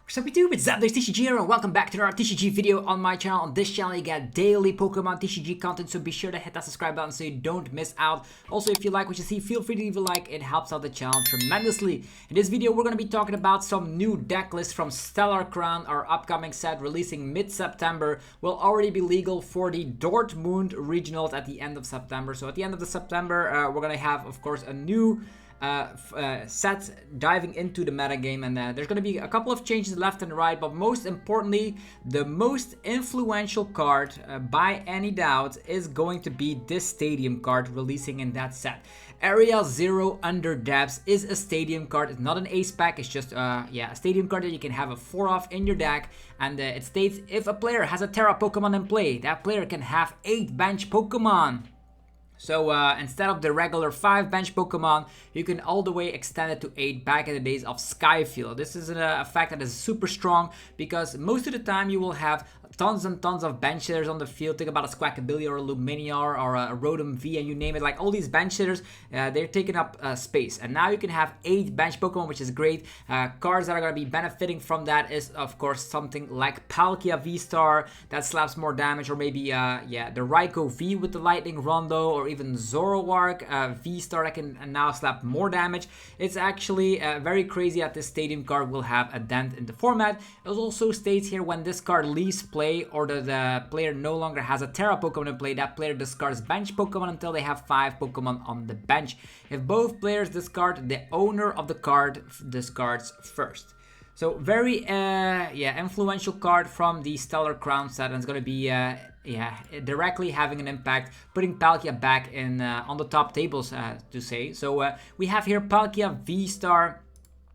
Sup YouTube, it's Zap, there's TCG here, and welcome back to another TCG video on my channel. On this channel you get daily Pokemon TCG content, so be sure to hit that subscribe button so you don't miss out. Also, if you like what you see, feel free to leave a like, it helps out the channel tremendously. In this video we're going to be talking about some new deck lists from Stellar Crown, our upcoming set releasing mid-September. Will already be legal for the Dortmund regionals at the end of September. So at the end of the September we're going to have, of course, a new set diving into the metagame, and there's going to be a couple of changes left and right, but most importantly, the most influential card by any doubt is going to be this stadium card releasing in that set. Area Zero Underdepths is a stadium card. It's not an ace pack, it's just a stadium card that you can have a 4-off in your deck, and it states if a player has a Terra Pokemon in play, that player can have 8 bench Pokemon. So instead of the regular 5 bench Pokemon, you can all the way extend it to 8 back in the days of Skyfield. This is a fact that is super strong because most of the time you will have tons and tons of bench hitters on the field. Think about a Squawkabilly or a Lumineon or a Rotom V and you name it. Like all these bench hitters, they're taking up space. And now you can have 8 bench Pokemon, which is great. Cards that are going to be benefiting from that is, of course, something like Palkia VSTAR that slaps more damage, or maybe the Raikou V with the Lightning Rondo, or even Zoroark VSTAR that can now slap more damage. It's actually very crazy that this stadium card will have a dent in the format. It also states here when this card leaves play, or the player no longer has a Terra Pokemon in play, that player discards bench Pokemon until they have 5 Pokemon on the bench. If both players discard, the owner of the card discards first. So very influential card from the Stellar Crown set, and it's going to be directly having an impact, putting Palkia back in on the top tables, to say. So we have here Palkia VSTAR.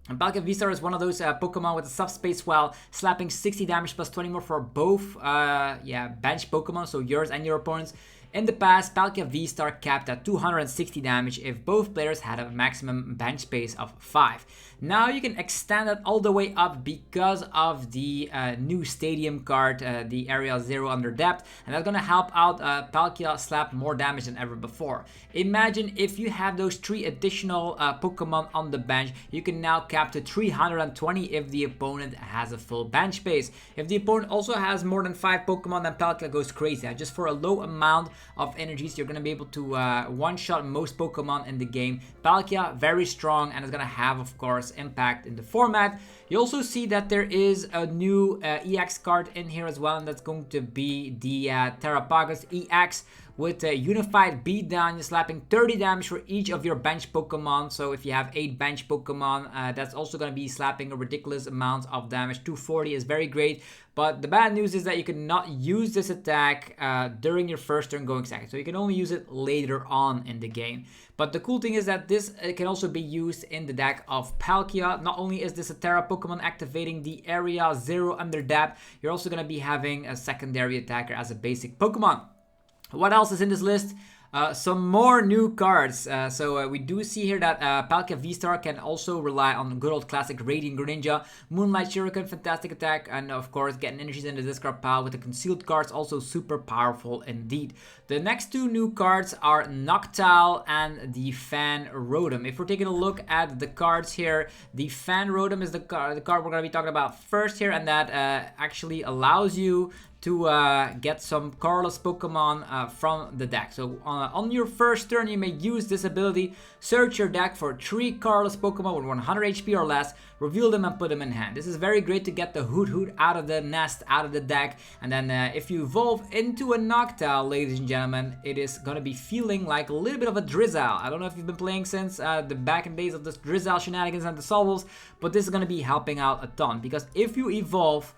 And Palkia VSTAR is one of those Pokemon with a subspace swell, slapping 60 damage plus 20 more for both bench Pokemon, so yours and your opponent's. In the past, Palkia VSTAR capped at 260 damage if both players had a maximum bench space of 5. Now you can extend it all the way up because of the new stadium card, the Area Zero Underdepths, and that's going to help out Palkia slap more damage than ever before. Imagine if you have those 3 additional Pokemon on the bench, you can now cap to 320 if the opponent has a full bench space. If the opponent also has more than 5 Pokemon, then Palkia goes crazy. Just for a low amount of energies, you're going to be able to one-shot most Pokemon in the game. Palkia, very strong, and is going to have, of course, impact in the format. You also see that there is a new EX card in here as well, and that's going to be the Terapagos EX with a unified beatdown. You're slapping 30 damage for each of your bench Pokemon. So if you have 8 bench Pokemon, that's also going to be slapping a ridiculous amount of damage. 240 is very great, but the bad news is that you cannot use this attack during your first turn going second. So you can only use it later on in the game. But the cool thing is that this can also be used in the deck of Palkia. Not only is this a Terra Pokemon activating the Area Zero Underdepths, you're also going to be having a secondary attacker as a basic Pokemon. What else is in this list? Some more new cards. So we do see here that Palkia VSTAR can also rely on good old classic Radiant Greninja, Moonlight Shuriken, fantastic attack, and of course getting energies in the discard pile with the concealed cards, also super powerful indeed. The next 2 new cards are Noctowl and the Fan Rotom. If we're taking a look at the cards here, the Fan Rotom is the card we're going to be talking about first here, and that actually allows you to get some colorless Pokemon from the deck. So on your first turn, you may use this ability. Search your deck for 3 colorless Pokemon with 100 HP or less, reveal them and put them in hand. This is very great to get the Hoot out of the nest, out of the deck. And then if you evolve into a Noctowl, ladies and gentlemen, it is going to be feeling like a little bit of a Drizzle. I don't know if you've been playing since the back in days of the Drizzle shenanigans and the Solvals, but this is going to be helping out a ton, because if you evolve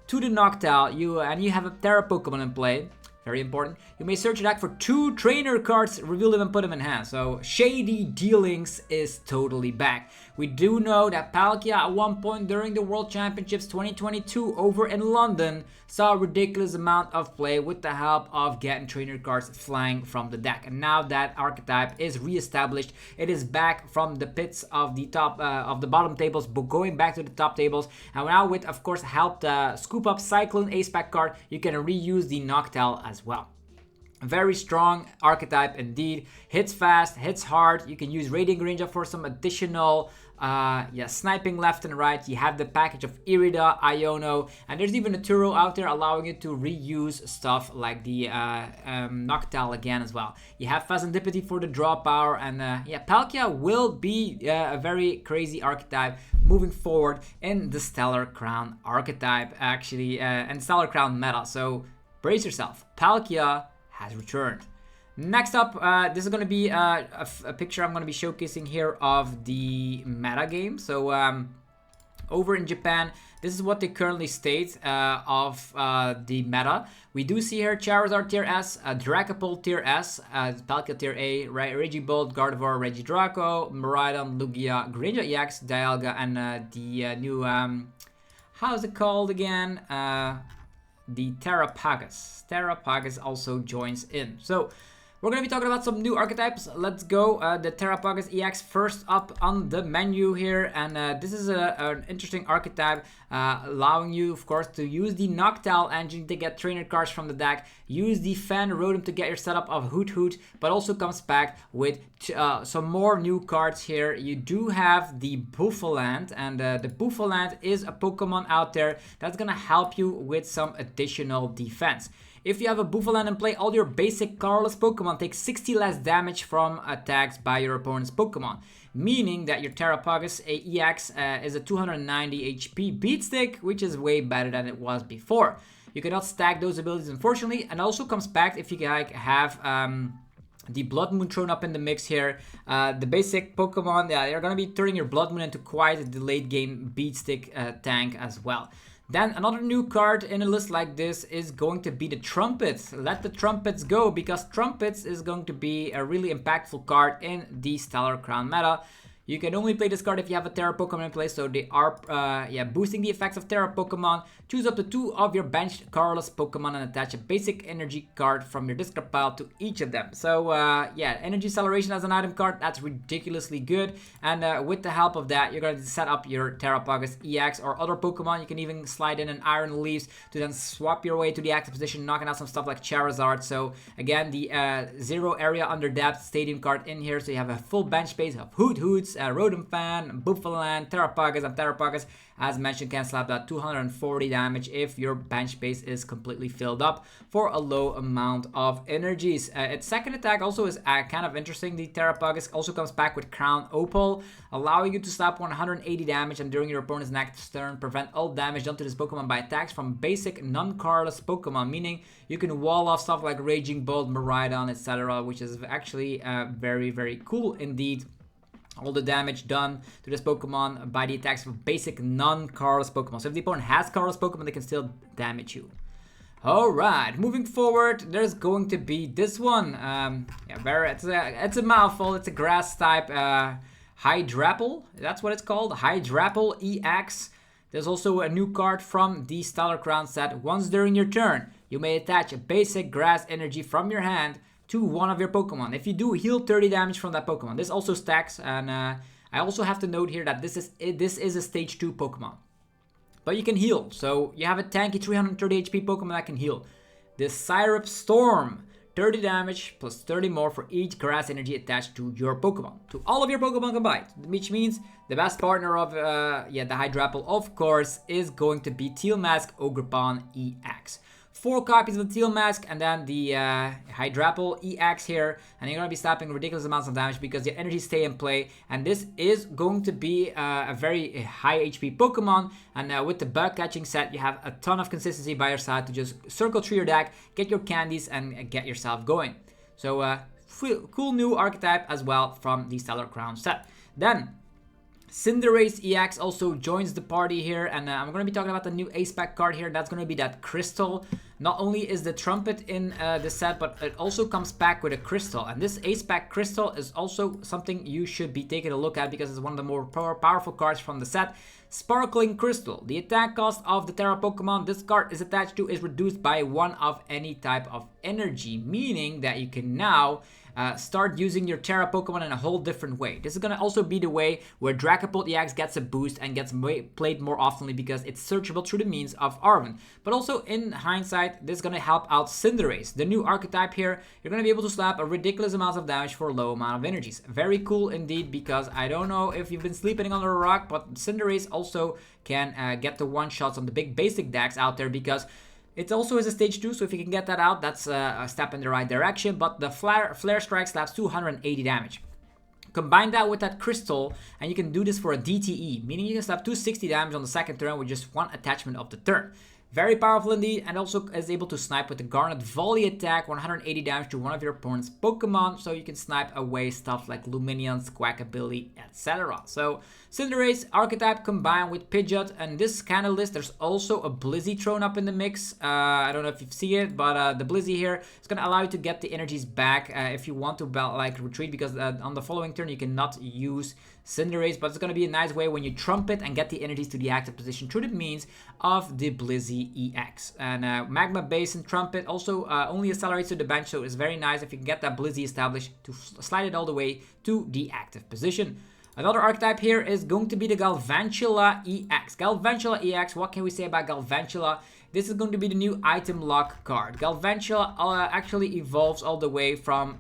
to the Noctowl, you have a Terra Pokemon in play, very important, you may search your deck for 2 trainer cards, reveal them and put them in hand. So Shady Dealings is totally back. We do know that Palkia at one point during the World Championships 2022 over in London saw a ridiculous amount of play with the help of getting trainer cards flying from the deck. And now that archetype is re-established, it is back from the pits of the top of the bottom tables, but going back to the top tables. And now with, of course, help scoop up Cyclone Ace Pack card, you can reuse the Noctowl as well. Very strong archetype indeed. Hits fast, hits hard. You can use Radiant Greninja for some additional yeah, sniping left and right. You have the package of Irida, Iono, and there's even a Turo out there allowing you to reuse stuff like the Noctowl again as well. You have Fazandipity for the draw power, and yeah, Palkia will be a very crazy archetype moving forward in the Stellar Crown archetype, actually, and Stellar Crown meta. So brace yourself, Palkia has returned. Next up, this is going to be a picture I'm going to be showcasing here of the meta game. So over in Japan, this is what they currently state of the meta. We do see here Charizard tier S, Dragapult tier S, Palkia tier A, Regibolt, Gardevoir, Regidrago, Miraidon, Lugia, Greninja EX, Dialga, and the new, how's it called again? The Terapagos. Terapagos also joins in. So we're going to be talking about some new archetypes. Let's go. The Terapagos EX first up on the menu here. And this is an interesting archetype, allowing you, of course, to use the Noctowl engine to get trainer cards from the deck. Use the Fan Rotom to get your setup of Hoot Hoot, but also comes back with some more new cards here. You do have the Bouffalant, and the Bouffalant is a Pokemon out there that's going to help you with some additional defense. If you have a Bouffalant in play, all your basic colorless Pokemon take 60 less damage from attacks by your opponent's Pokemon. Meaning that your Terapagos EX is a 290 HP beatstick, which is way better than it was before. You cannot stack those abilities, unfortunately, and also comes back if you like have the Blood Moon thrown up in the mix here. The basic Pokemon, they're going to be turning your Blood Moon into quite the late game beatstick tank as well. Then another new card in a list like this is going to be the Trumpets. Let the Trumpets go, because Trumpets is going to be a really impactful card in the Stellar Crown meta. You can only play this card if you have a Terra Pokemon in play, so they are boosting the effects of Terra Pokemon. Choose up to 2 of your benched colorless Pokemon and attach a basic energy card from your discard pile to each of them. So yeah, Energy Acceleration as an item card, that's ridiculously good. And with the help of that, you're going to set up your Terapagos EX or other Pokemon. You can even slide in an Iron Leaves to then swap your way to the active position, knocking out some stuff like Charizard. So again, the Zero Area Underdepths Stadium card in here, so you have a full bench space of Hoot Hoots, Rotom Fan, Bouffalant, Terapagos, and Terapagos, as mentioned, can slap that 240 damage if your bench space is completely filled up for a low amount of energies. Its second attack also is kind of interesting. The Terapagos also comes back with Crown Opal, allowing you to slap 180 damage, and during your opponent's next turn, prevent all damage done to this Pokemon by attacks from basic non-colorless Pokemon, meaning you can wall off stuff like Raging Bolt, Miraidon, etc., which is actually very, very cool indeed. All the damage done to this Pokemon by the attacks of basic non-colorless Pokemon. So if the opponent has colorless Pokemon, they can still damage you. Alright, moving forward, there's going to be this one. It's a mouthful. It's a grass type Hydrapple. That's what it's called. Hydrapple EX. There's also a new card from the Stellar Crown set. Once during your turn, you may attach a basic grass energy from your hand to one of your Pokemon. If you do, heal 30 damage from that Pokemon. This also stacks, and I also have to note here that this is a stage 2 Pokemon. But you can heal, so you have a tanky 330 HP Pokemon that can heal. The Syrup Storm, 30 damage plus 30 more for each grass energy attached to your Pokemon. To all of your Pokemon combined, which means the best partner of the Hydrapple, of course, is going to be Teal Mask Ogerpon EX. 4 copies of the Teal Mask, and then the Hydrapple EX here, and you're going to be slapping ridiculous amounts of damage because the energies stay in play, and this is going to be a very high HP Pokemon, and with the Bug Catching set, you have a ton of consistency by your side to just circle through your deck, get your candies, and get yourself going. So, cool new archetype as well from the Stellar Crown set. Then, Cinderace EX also joins the party here, and I'm going to be talking about the new Ace Pack card here. That's going to be that Crystal. Not only is the Trumpet in the set, but it also comes back with a Crystal. And this Ace Pack Crystal is also something you should be taking a look at because it's one of the more powerful cards from the set. Sparkling Crystal. The attack cost of the Terra Pokemon this card is attached to is reduced by 1 of any type of energy, meaning that you can now start using your Terra Pokemon in a whole different way. This is going to also be the way where Dragapult EX gets a boost and gets played more oftenly because it's searchable through the means of Arven. But also in hindsight, this is going to help out Cinderace, the new archetype here. You're going to be able to slap a ridiculous amount of damage for a low amount of energies. Very cool indeed, because I don't know if you've been sleeping under a rock, but Cinderace also can get the one-shots on the big basic decks out there, because it also is a stage 2, so if you can get that out, that's a step in the right direction. But the Flare Strike slaps 280 damage. Combine that with that Crystal, and you can do this for a DTE, meaning you can slap 260 damage on the second turn with just one attachment of the turn. Very powerful indeed, and also is able to snipe with the Garnet Volley attack, 180 damage to one of your opponent's Pokemon, so you can snipe away stuff like Lumineon, Squawkabilly, etc. So Cinderace archetype combined with Pidgeot, and this kind of list, there's also a Blizzy thrown up in the mix. I don't know if you've seen it, but the Blizzy here is going to allow you to get the energies back if you want to like retreat, because on the following turn you cannot use Cinderace, but it's going to be a nice way when you Trumpet and get the energies to the active position through the means of the Blizzy EX. And Magma Base and Trumpet also only accelerates to the bench, so it's very nice if you can get that Blizzy established to slide it all the way to the active position. Another archetype here is going to be the Galvantula EX. Galvantula EX, what can we say about Galvantula? This is going to be the new item lock card. Galvantula actually evolves all the way from,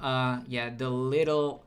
the little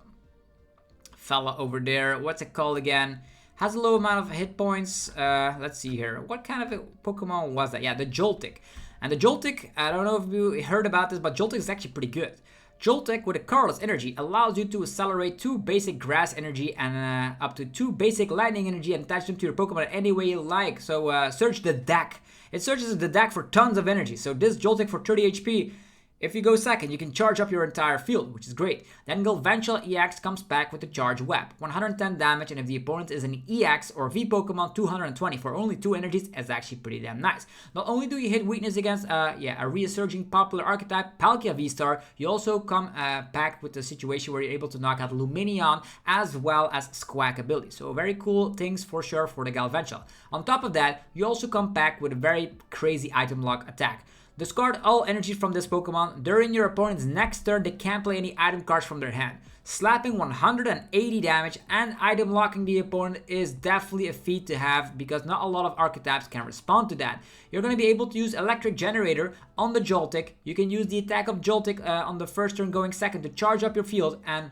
fella over there. What's it called again? Has a low amount of hit points. Let's see here. What kind of a Pokemon was that? Yeah, the Joltik. And the Joltik, I don't know if you heard about this, but Joltik is actually pretty good. Joltik with a Careless Energy allows you to accelerate 2 basic Grass Energy and up to 2 basic Lightning Energy and attach them to your Pokemon any way you like. So search the deck. It searches the deck for tons of energy. So this Joltik for 30 HP, if you go second, you can charge up your entire field, which is great. Then Galvantula EX comes back with the Charge Web, 110 damage, and if the opponent is an EX or V Pokemon, 220 for only 2 energies. Is actually pretty damn nice. Not only do you hit weakness against a resurging popular archetype, Palkia VSTAR, you also come packed with the situation where you're able to knock out Lumineon as well as Squawkabilly. So very cool things for sure for the Galvantula. On top of that, you also come packed with a very crazy item lock attack. Discard all energy from this Pokemon. During your opponent's next turn, they can't play any item cards from their hand. Slapping 180 damage and item locking the opponent is definitely a feat to have, because not a lot of archetypes can respond to that. You're going to be able to use Electric Generator on the Joltik. You can use the attack of Joltik on the first turn going second to charge up your field, and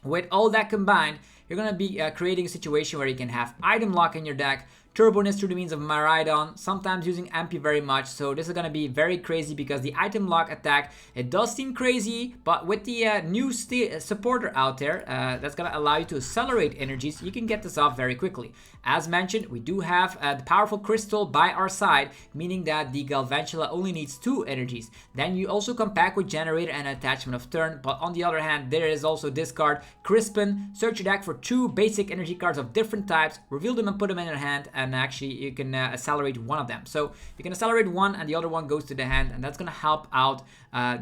with all that combined, you're going to be creating a situation where you can have item lock in your deck, Turboness through the means of Miraidon, sometimes using MP very much. So this is going to be very crazy, because the item lock attack, it does seem crazy, but with the new supporter out there, that's going to allow you to accelerate energies, you can get this off very quickly. As mentioned, we do have the powerful Crystal by our side, meaning that the Galvantula only needs 2 energies. Then you also come back with Generator and Attachment of Turn, but on the other hand, there is also this card, Crispin. Search your deck for 2 basic energy cards of different types, reveal them and put them in your hand, and actually you can accelerate one of them. So you can accelerate one and the other one goes to the hand, and that's going to help out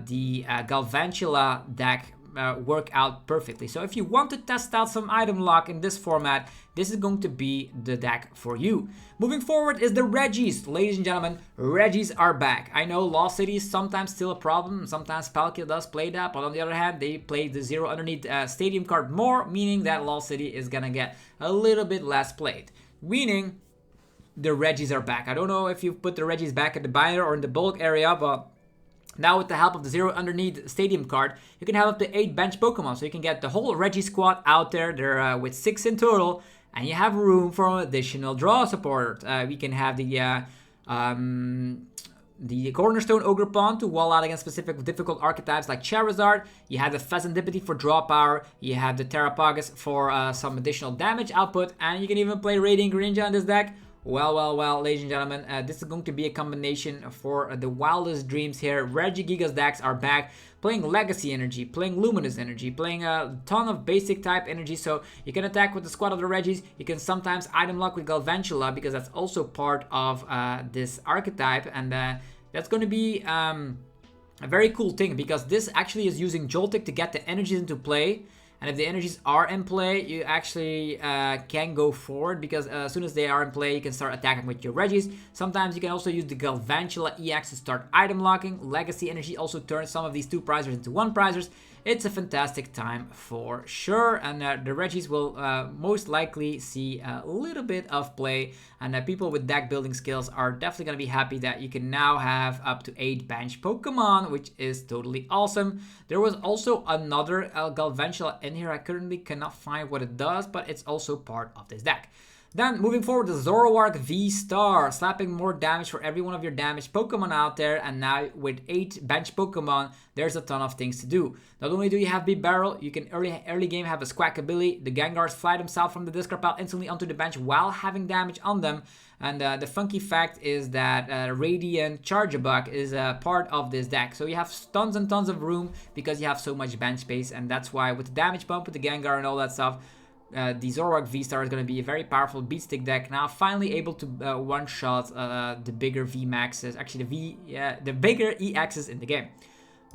the Galvantula deck work out perfectly. So if you want to test out some item lock in this format, this is going to be the deck for you. Moving forward is the Regis. Ladies and gentlemen, Regis are back. I know Lost City is sometimes still a problem. Sometimes Palkia does play that, but on the other hand, they play the Zero Underdepths Stadium card more, meaning that Lost City is gonna get a little bit less played. Meaning the Regis are back. I don't know if you've put the Regis back in the binder or in the bulk area, but now with the help of the Zero Underdepths Stadium card, you can have up to 8 bench Pokemon. So you can get the whole Reggie squad out there. They're with 6 in total, and you have room for an additional draw support. We can have the Cornerstone Ogerpon to wall out against specific difficult archetypes like Charizard. You have the Pheasantipity for draw power. You have the Terapagos for some additional damage output, and you can even play Radiant Greninja in this deck. Well, ladies and gentlemen, this is going to be a combination for the wildest dreams here. Regigigas decks are back, playing Legacy Energy, playing Luminous Energy, playing a ton of basic type energy. So you can attack with the squad of the Regis. You can sometimes item lock with Galvantula, because that's also part of this archetype. And that's going to be a very cool thing, because this actually is using Joltik to get the energies into play. And if the energies are in play, you actually can go forward, because as soon as they are in play, you can start attacking with your Regis. Sometimes you can also use the Galvantula EX to start item locking. Legacy energy also turns some of these 2 prizers into 1 prizers. It's a fantastic time for sure, and the Regis will most likely see a little bit of play, and people with deck building skills are definitely going to be happy that you can now have up to 8 bench Pokemon, which is totally awesome. There was also another Galvantula in here. I currently cannot find what it does, but it's also part of this deck. Then, moving forward, the Zoroark VSTAR, slapping more damage for every one of your damaged Pokemon out there, and now with 8 bench Pokemon, there's a ton of things to do. Not only do you have Beat Barrel, you can early game have a Squack ability. The Gengars fly themselves from the discard pile instantly onto the bench while having damage on them. And the funky fact is that Radiant Charjabug is a part of this deck. So you have tons and tons of room because you have so much bench space, and that's why with the damage bump, with the Gengar and all that stuff, the Zoroark VSTAR is going to be a very powerful beat stick deck. Now finally able to one-shot the bigger VMAXs, actually the bigger EXs in the game.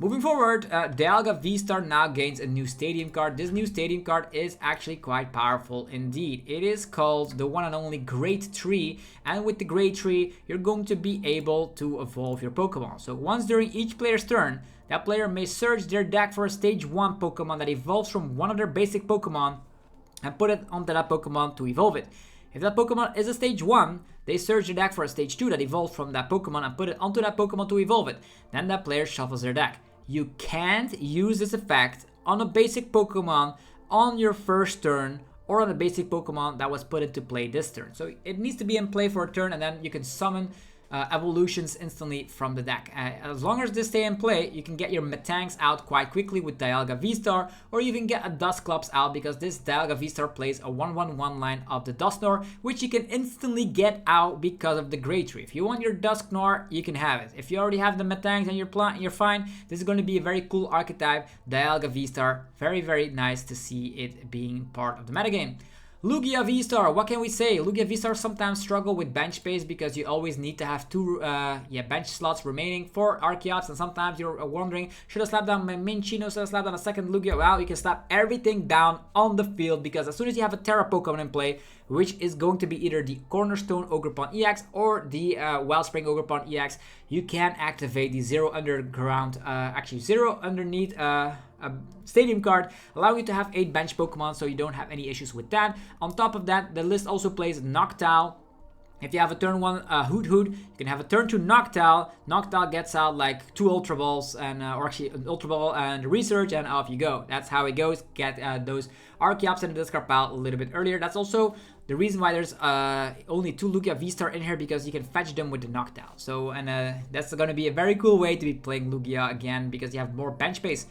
Moving forward, Dialga VSTAR now gains a new Stadium card. This new Stadium card is actually quite powerful indeed. It is called the one and only Great Tree, and with the Great Tree, you're going to be able to evolve your Pokemon. So once during each player's turn, that player may search their deck for a Stage 1 Pokemon that evolves from one of their basic Pokemon and put it onto that Pokemon to evolve it. If that Pokemon is a Stage 1, they search their deck for a Stage 2 that evolves from that Pokemon and put it onto that Pokemon to evolve it. Then that player shuffles their deck. You can't use this effect on a basic Pokemon on your first turn or on a basic Pokemon that was put into play this turn. So it needs to be in play for a turn, and then you can summon evolutions instantly from the deck. As long as this stay in play, you can get your Metangs out quite quickly with Dialga VSTAR, or you can get a Dusclops out because this Dialga VSTAR plays a 1/1/1 line of the Dusknoir, which you can instantly get out because of the Great Tree. If you want your Dusknoir, you can have it. If you already have the Metangs and you're fine. This is going to be a very cool archetype. Dialga VSTAR, very, very nice to see it being part of the metagame. Lugia VSTAR, what can we say? Lugia VSTAR sometimes struggle with bench space because you always need to have 2 bench slots remaining for Archeops, and sometimes you're wondering, should I slap down my Minchino, should I slap down a second Lugia? Well, you can slap everything down on the field because as soon as you have a Terra Pokemon in play, which is going to be either the Cornerstone Ogerpon EX or the Wellspring Ogerpon EX, you can activate the Zero Underneath Stadium card, allowing you to have 8 bench Pokemon, so you don't have any issues with that. On top of that, the list also plays Noctowl. If you have a turn 1 Hoot, you can have a turn 2 Noctowl. Noctowl gets out like 2 Ultra Balls, and or actually an Ultra Ball and Research, and off you go. That's how it goes. Get those Archeops in the discard pile a little bit earlier. That's also the reason why there's only 2 Lugia VSTAR in here, because you can fetch them with the Noctowl. So, and that's going to be a very cool way to be playing Lugia again, because you have more bench space.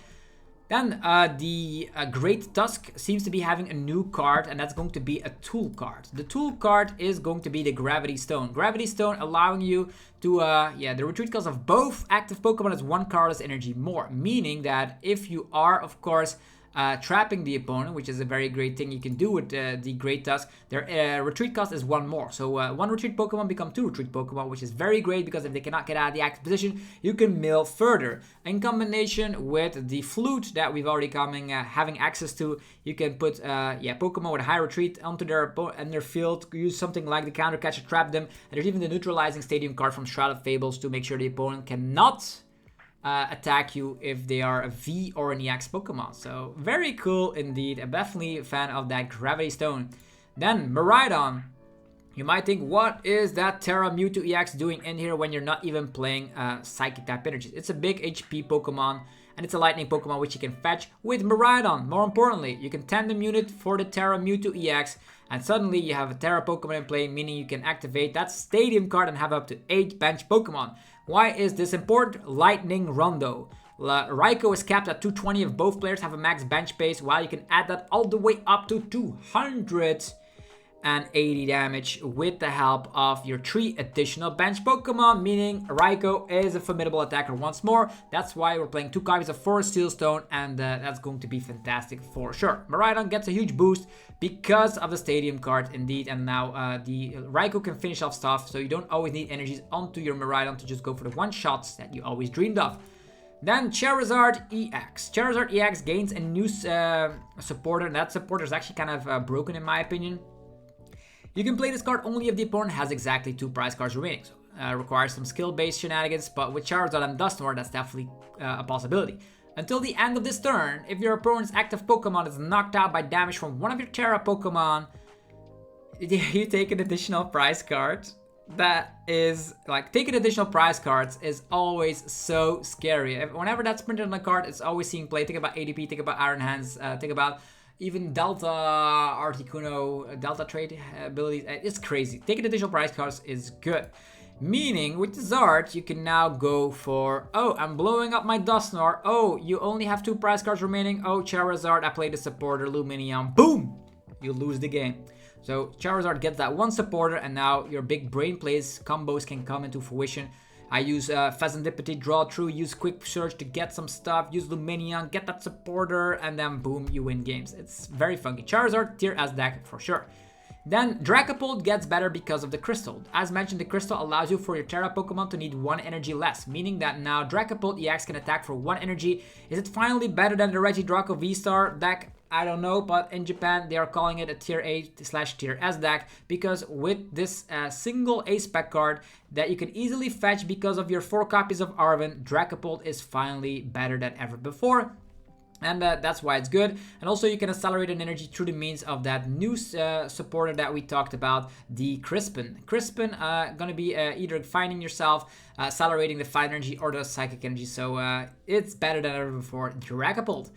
Then the Great Tusk seems to be having a new card, and that's going to be a tool card. The tool card is going to be the Gravity Stone. Gravity Stone allowing you to, the retreat cost of both active Pokemon is 1 cardless energy more. Meaning that if you are, of course, trapping the opponent, which is a very great thing you can do with the Great Tusk, their retreat cost is 1 more. So 1 retreat Pokemon become 2 retreat Pokemon, which is very great because if they cannot get out of the active position, you can mill further. In combination with the Flute that we've already having access to, you can put Pokemon with high retreat onto their field, use something like the Counter Catch to trap them, and there's even the Neutralizing Stadium card from Shroud of Fables to make sure the opponent cannot attack you if they are a V or an EX Pokemon. So very cool indeed. I'm definitely a fan of that Gravity Stone. Then Miraidon. You might think, what is that Terra Mewtwo EX doing in here when you're not even playing Psychic type energies? It's a big HP Pokemon, and it's a Lightning Pokemon which you can fetch with Miraidon. More importantly, you can tandem unit for the Terra Mewtwo EX, and suddenly you have a Terra Pokemon in play, meaning you can activate that Stadium card and have up to 8 bench Pokemon. Why is this important? Lightning Rondo. Raikou is capped at 220 if both players have a max bench space, while you can add that all the way up to 280 damage with the help of your 3 additional bench Pokemon, meaning Raikou is a formidable attacker once more. That's why we're playing 2 copies of Forest Steel Stone, and that's going to be fantastic for sure. Miraidon gets a huge boost because of the Stadium card indeed, and now the Raikou can finish off stuff, so you don't always need energies onto your Miraidon to just go for the one-shots that you always dreamed of. Then Charizard EX. Charizard EX gains a new supporter, and that supporter is actually kind of broken in my opinion. You can play this card only if the opponent has exactly 2 prize cards remaining. So, requires some skill-based shenanigans, but with Charizard and Dusknoir, that's definitely a possibility. Until the end of this turn, if your opponent's active Pokemon is knocked out by damage from one of your Terra Pokemon, you take an additional prize card. That is, like, taking additional prize cards is always so scary. Whenever that's printed on a card, it's always seeing play. Think about ADP, think about Iron Hands, think about even Delta Articuno, Delta trait abilities. It's crazy. Taking additional prize cards is good. Meaning, with the Zard, you can now go for, oh, I'm blowing up my Dusknoir. Oh, you only have 2 prize cards remaining. Oh, Charizard, I played the supporter, Luminium. Boom! You lose the game. So Charizard gets that 1 supporter, and now your big brain plays combos can come into fruition. I use Pheasantipity, draw through, use Quick Search to get some stuff, use Luminium, get that supporter, and then boom, you win games. It's very funky. Charizard, tier S deck for sure. Then Dragapult gets better because of the Crystal. As mentioned, the Crystal allows you for your Terra Pokemon to need 1 energy less, meaning that now Dragapult EX can attack for 1 energy. Is it finally better than the Regidrago VSTAR deck? I don't know, but in Japan they are calling it a tier A/tier S deck because with this single A-spec card that you can easily fetch because of your 4 copies of Arven, Dragapult is finally better than ever before. And that's why it's good. And also you can accelerate an energy through the means of that new supporter that we talked about, the Crispin. Crispin gonna be either finding yourself, accelerating the fire energy or the psychic energy. So it's better than ever before. Dragapult.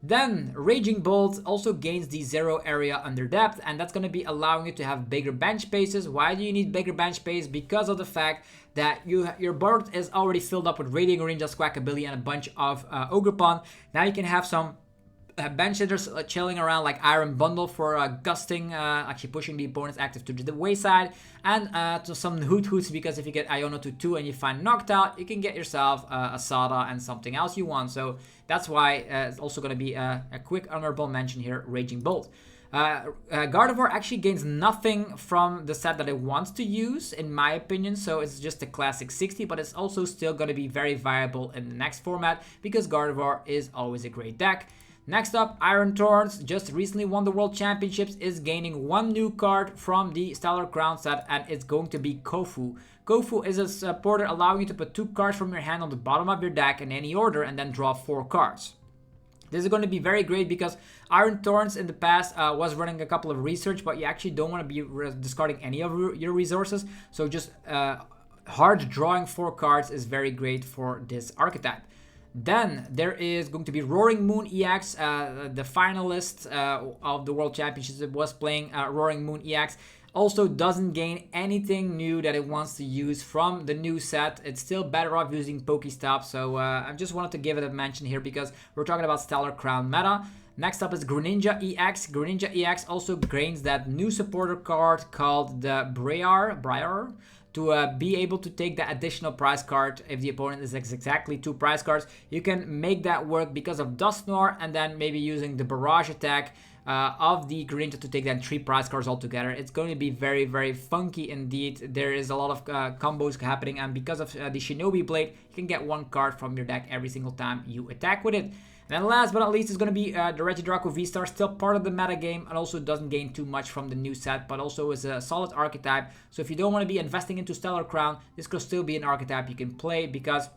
Then Raging Bolt also gains the 0 area under depth, and that's going to be allowing you to have bigger bench spaces. Why do you need bigger bench space? Because of the fact that your board is already filled up with Radiant Greninja, Squawkabilly, and a bunch of Ogerpon. Now you can have some bench hitters chilling around like Iron Bundle for gusting, actually pushing the opponent's active to the wayside, and to some Hoots because if you get Iono to 2 and you find knocked out, you can get yourself a Sada and something else you want. So that's why it's also going to be a quick honorable mention here, Raging Bolt. Gardevoir actually gains nothing from the set that it wants to use, in my opinion, so it's just a classic 60, but it's also still going to be very viable in the next format because Gardevoir is always a great deck. Next up, Iron Thorns, just recently won the World Championships, is gaining 1 new card from the Stellar Crown set, and it's going to be Kofu. Kofu is a supporter allowing you to put 2 cards from your hand on the bottom of your deck in any order and then draw 4 cards. This is going to be very great because Iron Thorns in the past was running a couple of research, but you actually don't want to be discarding any of your resources. So just hard drawing 4 cards is very great for this archetype. Then there is going to be Roaring Moon EX, the finalist of the World Championships. It was playing Roaring Moon EX. Also doesn't gain anything new that it wants to use from the new set. It's still better off using Pokestop. So I just wanted to give it a mention here because we're talking about Stellar Crown meta. Next up is Greninja EX. Greninja EX also gains that new supporter card called the Briar. To be able to take the additional prize card if the opponent is exactly 2 prize cards. You can make that work because of Dusknoir and then maybe using the barrage attack of the Greninja to take then 3 prize cards altogether. It's going to be very, very funky indeed. There is a lot of combos happening, and because of the Shinobi Blade, you can get 1 card from your deck every single time you attack with it. And then last but not least is going to be the Regidrago VSTAR, still part of the meta game and also doesn't gain too much from the new set, but also is a solid archetype. So if you don't want to be investing into Stellar Crown, this could still be an archetype you can play because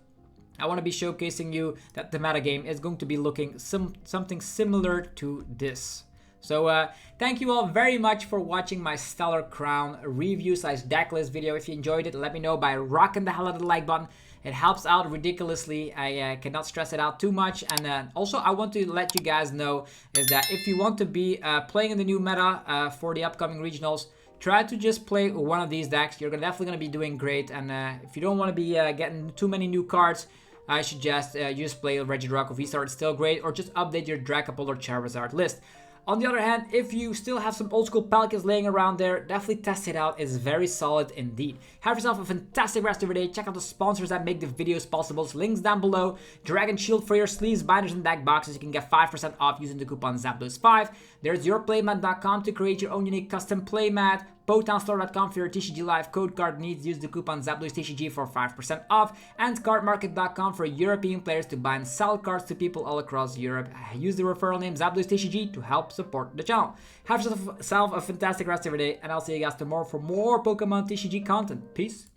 I want to be showcasing you that the meta game is going to be looking something similar to this. So thank you all very much for watching my Stellar Crown review / decklist video. If you enjoyed it, let me know by rocking the hell out of the like button. It helps out ridiculously. I cannot stress it out too much. And also I want to let you guys know is that if you want to be playing in the new meta for the upcoming regionals, try to just play one of these decks. You're definitely going to be doing great. And if you don't want to be getting too many new cards, I suggest you just play Regidrago VSTAR. It's still great. Or just update your Dragapult or Charizard list. On the other hand, if you still have some old school Palkias laying around there, definitely test it out. It's very solid indeed. Have yourself a fantastic rest of your day. Check out the sponsors that make the videos possible. Links down below. Dragon Shield for your sleeves, binders, and deck boxes. You can get 5% off using the coupon ZAPDOS5. There's yourplaymat.com to create your own unique custom playmat. PokemonStore.com for your TCG Live code card needs. Use the coupon ZapLoseTCG for 5% off. And CardMarket.com for European players to buy and sell cards to people all across Europe. Use the referral name ZapLoseTCG to help support the channel. Have yourself a fantastic rest of your day, and I'll see you guys tomorrow for more Pokemon TCG content. Peace.